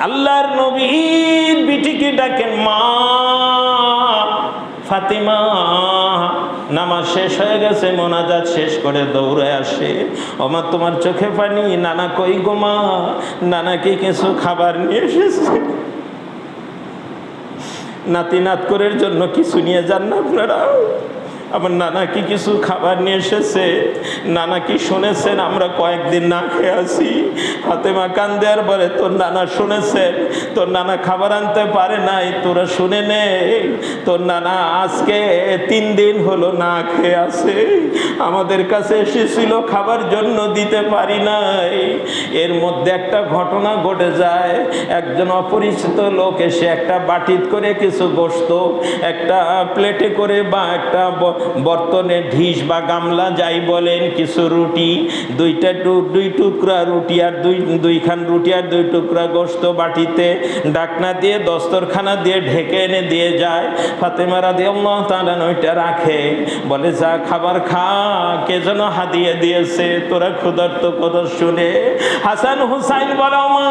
আল্লাহর নবীর বিটিকে ডাকেন, মা ফাতেমা। নামাজ শেষ হয়ে গেছে, মোনাজাত শেষ করে দৌড়ে আসে, ওমা তোমার চোখে পানি, নানা কই গো মা? নানাকে কিছু খাবার নিয়ে এসেছে। নাতি নাতকরের জন্য কিছু নিয়ে যান না আপনারা? আমার নানা কি কিছু খাবার নিয়ে এসেছে? নানা কি শুনেছেন আমরা কয়েকদিন না খেয়ে আছি? ফাতেমা কান্দে আর বলে, তোর নানা শুনেছেন, তোর নানা খাবার আনতে পারে নাই, তোরা শুনে নে, তোর নানা আজকে 3 দিন হলো না খেয়ে আছে, আমাদের কাছে এসেছিল খাবার জন্য, দিতে পারি নাই। এর মধ্যে একটা ঘটনা ঘটে যায়, একজন অপরিচিত লোক এসে একটা বাটিত করে কিছু গোশত, একটা প্লেটে করে বা একটা বর্তনে ঢিস বা গামলা যাই বলেন, কিছু রুটি, 2 টুকরা রুটি আর 2 খান রুটি আর 2 টুকরা গোশত বাটিতে ডাকনা দিয়ে দস্তরখানা দিয়ে ঢেকে এনে দিয়ে যায়। ফাতেমা রাদিয়াল্লাহু তাআলা ওইটা রাখে, বলে যা খাবার খা, কে যেন হাদিয়ে দিয়েছে, তোরা ক্ষুধার্ত কথা শুনে। হাসান হুসাইন বলো, মা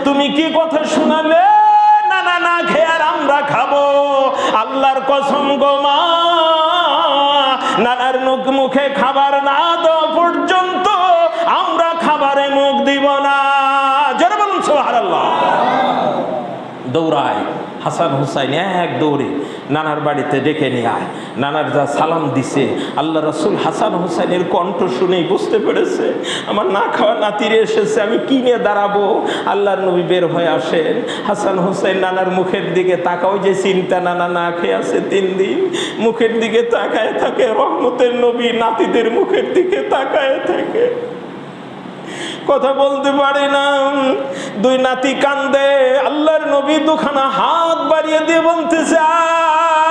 তুমি কি কথা শোনালে? না না না খেয়ে আর আমরা খাবো, আল্লাহর কসম গো মা, নানার মুখে খাবার না দেওয়া পর্যন্ত আমরা খাবারে মুখ দিব না। জোরে বলুন সুবহানাল্লাহ। দৌড়ায় হাসান হুসাইন, এক দৌড়ে নানার বাড়িতে ডেকে নিয়ে আয়। নানার যা সালাম দিছে, আল্লাহ রাসূল হাসান হুসাইনের কণ্ঠ শুনেই বুঝতে পেরেছে আমার না খাওয়া নাতিরে এসেছে, আমি কি নিয়ে দাঁড়াবো। আল্লাহর নবী বের হয়ে আসেন, হাসান হুসাইন নানার মুখের দিকে তাকাও, যে চিন্তা, নানা না খেয়ে আছে 3 দিন, মুখের দিকে তাকায় থাকে। রহমতের নবী নাতিদের মুখের দিকে তাকায় থাকে। কথা বলতে পারে না। দুই নাতি কান্দে, আল্লাহর নবী দুখানা হাত বাড়িয়ে দিয়ে বলতেছে,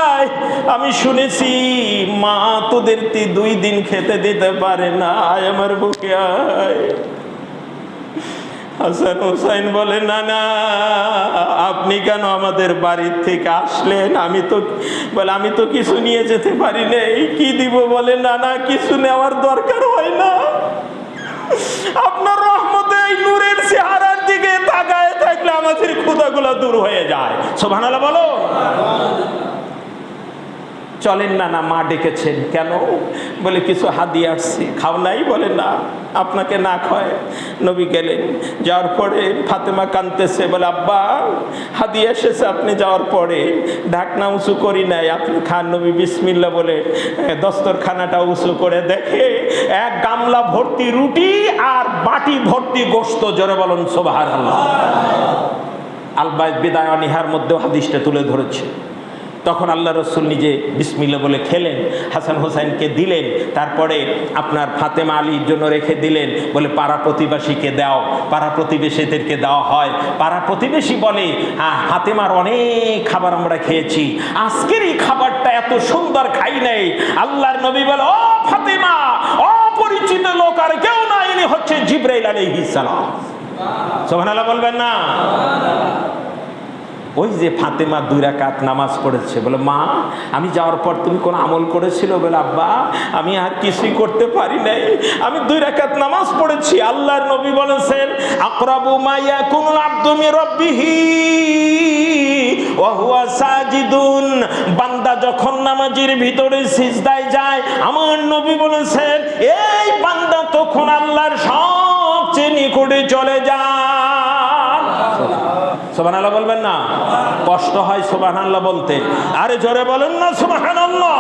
আয়, আমি শুনেছি মা তোদের 2 দিন খেতে দিতে পারে না, আয় আমার বুকে আয়। হাসান হোসাইন বলে, না না, আপনি কেন আমাদের বাড়ির থেকে আসলেন? আমি তো কিছু নিয়ে যেতে পারি নাই, কি দিব? বলে, না না, কিছু নেওয়ার দরকার হয় না, আপনার রহমতে এই নূরের চেহারার দিকে তাকায় থাকলে আমাদের ক্ষুধাগুলো দূর হয়ে যায়। সুবহানাল্লাহ বলো। চলেন না। না, মা ডেকেছেন কেন? বলে, কিছু হাদিয়া আসছে, খাও নাই? বলে, না, আপনাকে না খায়। নবী গেলেন, যাওয়ার পরে ফাতেমা কাঁদতেছে, বলে, আব্বা হাদিয়া এসেছে, আপনি যাওয়ার পরে ঢাকনা উঁচু করি নাই, আপনি খান। নবী বিসমিল্লাহ বলে দস্তরখানাটা উঁচু করে দেখে 1 গামলা ভর্তি রুটি আর বাটি ভর্তি গোশত। জোরে বলুন সুবহানাল্লাহ। আল-বায়ত বিদায় ওয়া নিহার মধ্যেও হাদিসটা তুলে ধরেছে। তখন আল্লাহ রসুল নিজে বিসমিল্লাহ বলে খেলেন, হাসান হোসেনকে দিলেন, তারপরে আপনার ফাতেমা আলীর জন্য রেখে দিলেন। বলে, পাড়া প্রতিবেশীকে দাও। পাড়া প্রতিবেশীদেরকে দেওয়া হয়। পাড়া প্রতিবেশী বলে, ফাতেমার অনেক খাবার আমরা খেয়েছি, আজকের এই খাবারটা এত সুন্দর খাই নাই। আল্লাহর নবী বলে, ও ফাতেমা, অপরিচিত লোক আর কেউ না, ইনি হচ্ছে জিবরাইল আলাইহিস সালাম। সুবহানাল্লাহ বলবেন না? ওই যে ফাতেমা 2 রাকাত নামাজ পড়েছে। বলে, মা আমি যাওয়ার পর তুমি কোন আমল করেছিল? বলে, আব্বা আমি আর কিছুই করতে পারি নাই, আমি 2 রাকাত নামাজ পড়েছি। আল্লাহর নবী বলেছেন, আকরাবু মা ইয়াকুনুল আবদু মির রাব্বিহি ওয়া হুয়া সাজিদুন, বান্দা যখন নামাজের ভিতরে সিজদায় যায়, আমার নবী বলেছেন এই বান্দা তখন আল্লাহর সবচেয়ে নিকটে চলে যায়। সুবহানাল্লাহ বলবেন না? কষ্ট হয় সুবহানাল্লাহ বলতে, আরে জোরে বলেন না সুবহানাল্লাহ।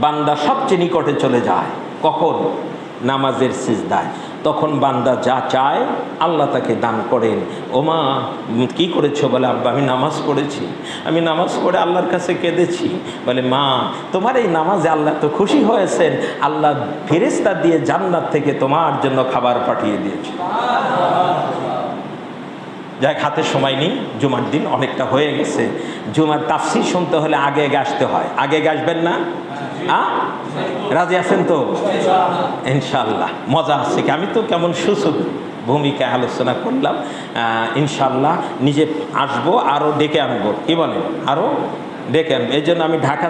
বান্দা সবচেয়ে নিকটে চলে যায় কখন? নামাজের সিজদায়। তখন বান্দা যা চায় আল্লাহ তাকে দান করেন। ওমা কি করেছো? বলে, আব্বা আমি নামাজ পড়েছি, আমি নামাজ পড়ে আল্লাহর কাছে কেঁদেছি। বলে, মা তোমার এই নামাজে আল্লাহ তো খুশি হয়েছেন, আল্লাহ ফেরেশতা দিয়ে জান্নাত থেকে তোমার জন্য খাবার পাঠিয়ে দিয়েছে। যাই, হাতে সময় নেই, জুমার দিন অনেকটা হয়ে গেছে। জুমার তাফসীর শুনতে হলে আগে আসতে হয়। আগে আসবেন না? রাজি আছেন তো? ইনশাল্লাহ মজা আছে কি? আমি তো কেমন সুযোগ ভূমিকায় আলোচনা করলাম। ইনশাল্লাহ নিজে আসবো, আরও ডেকে আনবো। কি বলেন? আরও ডেকে আনবো। এই জন্য আমি ঢাকা